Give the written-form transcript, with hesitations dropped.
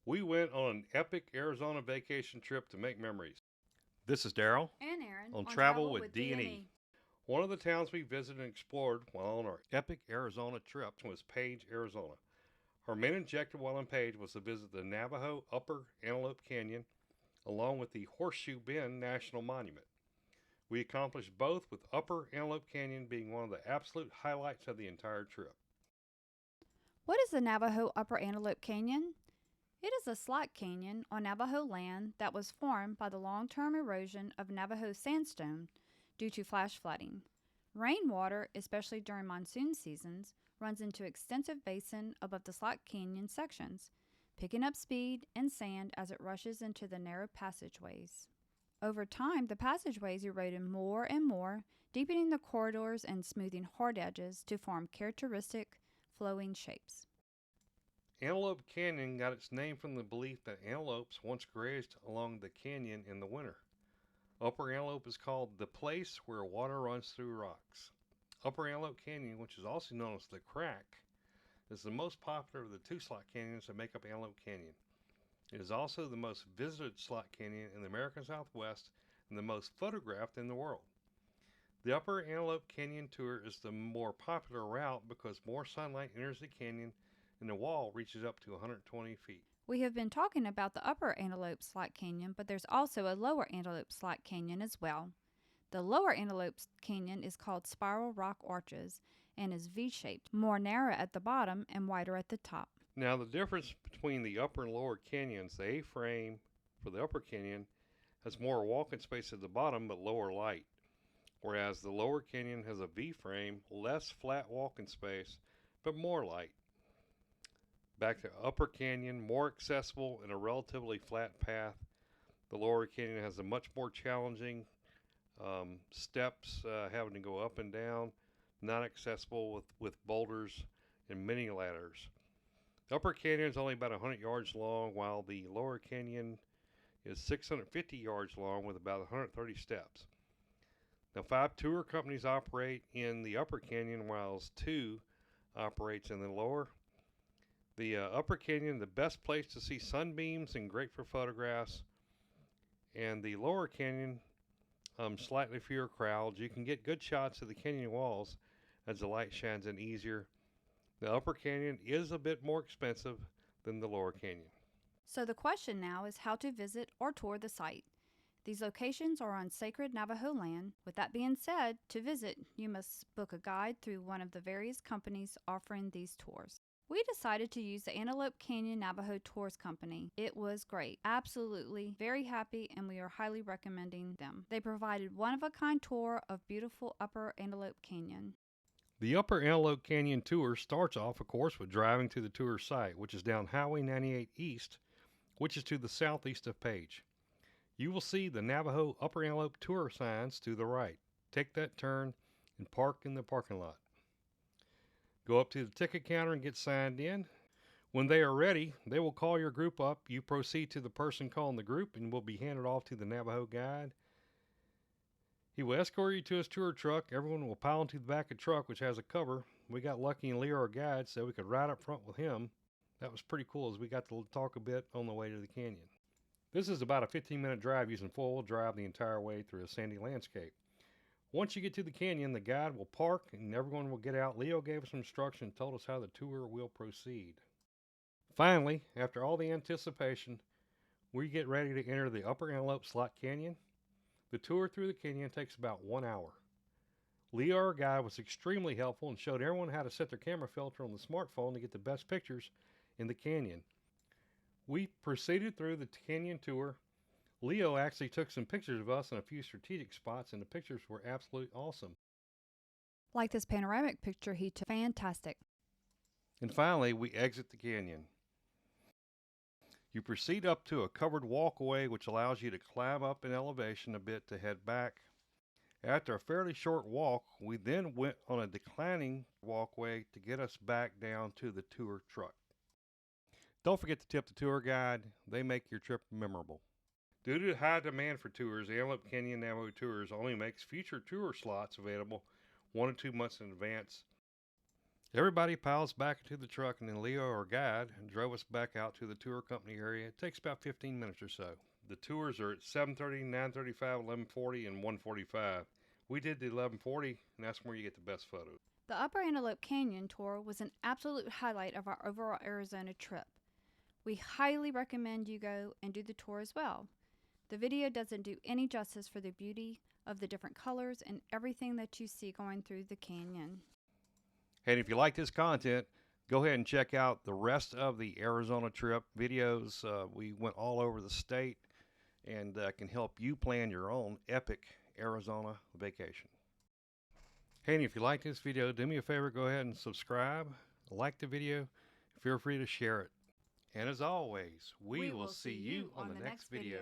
We went on an epic Arizona vacation trip to make memories. This is Daryl And Aaron on on Travel Travel with with D&E. D&E. One of the towns we visited and explored while on our epic Arizona trip was Page, Arizona. Our main objective while in Page was to visit the Navajo Upper Antelope Canyon along with the Horseshoe Bend National Monument. We accomplished both, with Upper Antelope Canyon being one of the absolute highlights of the entire trip. What is the Navajo Upper Antelope Canyon? It is a slot canyon on Navajo land that was formed by the long term erosion of Navajo sandstone due to flash flooding. Rainwater, especially during monsoon seasons, runs into extensive basin above the slot canyon sections, picking up speed and sand as it rushes into the narrow passageways. Over time, the passageways eroded more and more, deepening the corridors and smoothing hard edges to form characteristic flowing shapes. Antelope Canyon got its name from the belief that antelopes once grazed along the canyon in the winter. Upper Antelope is called the place where water runs through rocks. Upper Antelope Canyon, which is also known as the Crack, is the most popular of the two slot canyons that make up Antelope Canyon. It is also the most visited slot canyon in the American Southwest and the most photographed in the world. The Upper Antelope Canyon Tour is the more popular route because more sunlight enters the canyon and the wall reaches up to 120 feet. We have been talking about the upper Antelope Slot Canyon, but there's also a lower Antelope Slot Canyon as well. The lower Antelope Canyon is called Spiral Rock Arches and is V shaped, more narrow at the bottom and wider at the top. Now, the difference between the upper and lower canyons, the A frame for the upper canyon has more walking space at the bottom but lower light, whereas the lower canyon has a V frame, less flat walking space but more light. Back to Upper Canyon, more accessible and a relatively flat path. The Lower Canyon has a much more challenging steps, having to go up and down, not accessible with boulders and many ladders. The Upper Canyon is only about 100 yards long, while the Lower Canyon is 650 yards long with about 130 steps. Now, 5 tour companies operate in the Upper Canyon, while 2 operates in the Lower. The Upper Canyon, the best place to see sunbeams and great for photographs. And the Lower Canyon, slightly fewer crowds. You can get good shots of the canyon walls as the light shines in easier. The Upper Canyon is a bit more expensive than the Lower Canyon. So the question now is how to visit or tour the site. These locations are on sacred Navajo land. With that being said, to visit, you must book a guide through one of the various companies offering these tours. We decided to use the Antelope Canyon Navajo Tours Company. It was great. Absolutely very happy, and we are highly recommending them. They provided one-of-a-kind tour of beautiful Upper Antelope Canyon. The Upper Antelope Canyon tour starts off, of course, with driving to the tour site, which is down Highway 98 East, which is to the southeast of Page. You will see the Navajo Upper Antelope tour signs to the right. Take that turn and park in the parking lot. Go up to the ticket counter and get signed in. When they are ready, they will call your group up. You proceed to the person calling the group and will be handed off to the Navajo guide. He will escort you to his tour truck. Everyone will pile into the back of the truck, which has a cover. We got lucky and Leo, our guide, said we could ride up front with him. That was pretty cool as we got to talk a bit on the way to the canyon. This is about a 15-minute drive using four-wheel drive the entire way through a sandy landscape. Once you get to the canyon, the guide will park and everyone will get out. Leo gave us some instruction and told us how the tour will proceed. Finally, after all the anticipation, we get ready to enter the Upper Antelope Slot Canyon. The tour through the canyon takes about 1 hour. Leo, our guide, was extremely helpful and showed everyone how to set their camera filter on the smartphone to get the best pictures in the canyon. We proceeded through the canyon tour. Leo actually took some pictures of us in a few strategic spots, and the pictures were absolutely awesome. Like this panoramic picture he took. Fantastic. And finally, we exit the canyon. You proceed up to a covered walkway, which allows you to climb up in elevation a bit to head back. After a fairly short walk, we then went on a declining walkway to get us back down to the tour truck. Don't forget to tip the tour guide. They make your trip memorable. Due to high demand for tours, Antelope Canyon Navajo Tours only makes future tour slots available 1 to 2 months in advance. Everybody piles back into the truck, and then Leo, our guide, drove us back out to the tour company area. It takes about 15 minutes or so. The tours are at 7:30, 9:35, 11:40, and 1:45. We did the 11:40, and that's where you get the best photos. The Upper Antelope Canyon tour was an absolute highlight of our overall Arizona trip. We highly recommend you go and do the tour as well. The video doesn't do any justice for the beauty of the different colors and everything that you see going through the canyon. And if you like this content, go ahead and check out the rest of the Arizona trip videos. We went all over the state and can help you plan your own epic Arizona vacation. Hey, and if you like this video, do me a favor, go ahead and subscribe, like the video, feel free to share it. And as always, we will see you on the next video.